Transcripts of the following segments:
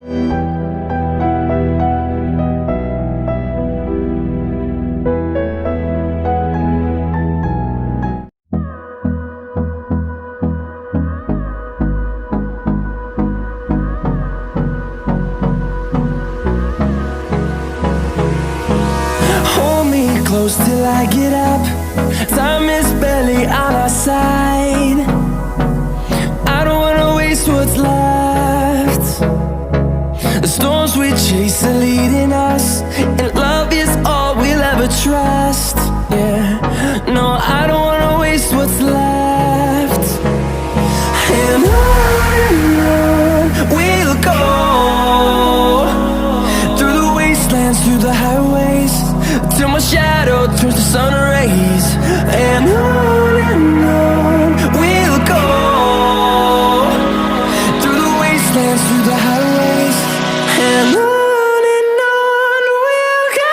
Hold me close till I get up. Time is barely on our side. I don't wanna waste what's left. The storms we chase are leading us, and love is all we'll ever trust. Yeah, no, I don't wanna waste what's left. And on we'll go, through the wastelands, through the highways, till my shadow turns to sun rays. And on we'll go, through the wastelands, through the highways, and on we'll go.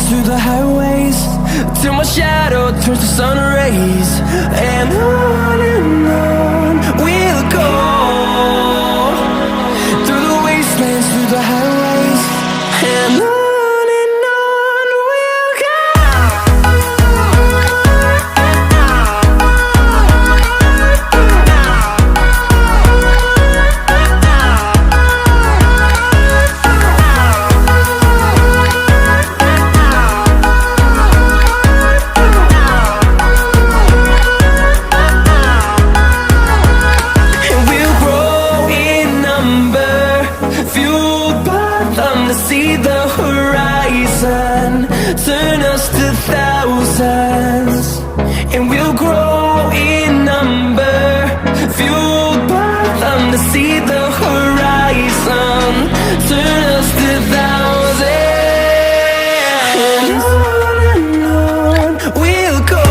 Through the highways, till my shadow turns to sun rays. And on we'll go, through the wastelands, through the highways, and on we'll go. See the horizon turn us to thousands, and we'll grow in number, fueled by them to see the horizon turn us to thousands. And on we'll go,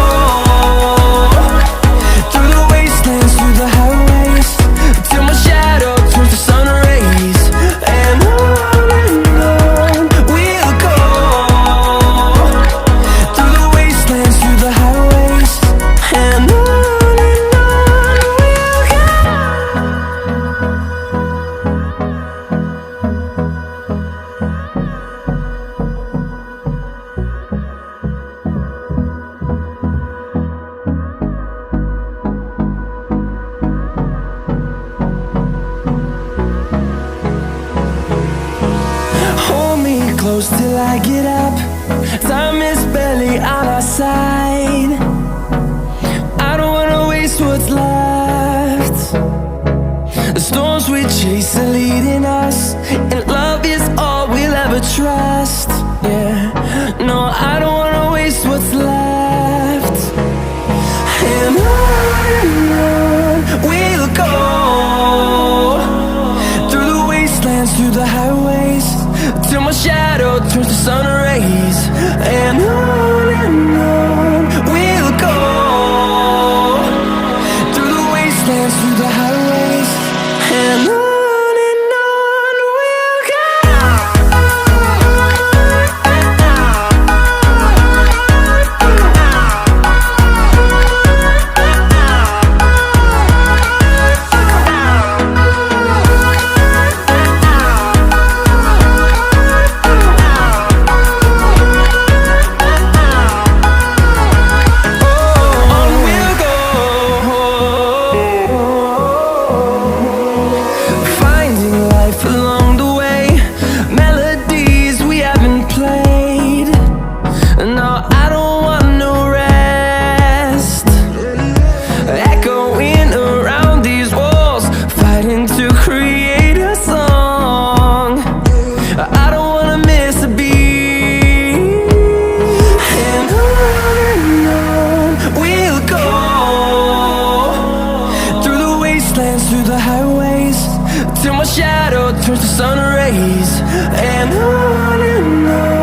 through the wastelands, through the highways, till my shadow turns to sun rays. And close till I get up. Time is barely on our side. I don't wanna waste what's left. The storms we chase are leading us, and love is all we'll ever trust. Yeah, no, I don't wanna waste what's left. And on we'll go, through the wastelands, through the highways, till my shadow turns to sun rays. place to be. And on we'll go, through the wastelands, through the highways, till my shadow turns to sun rays. And on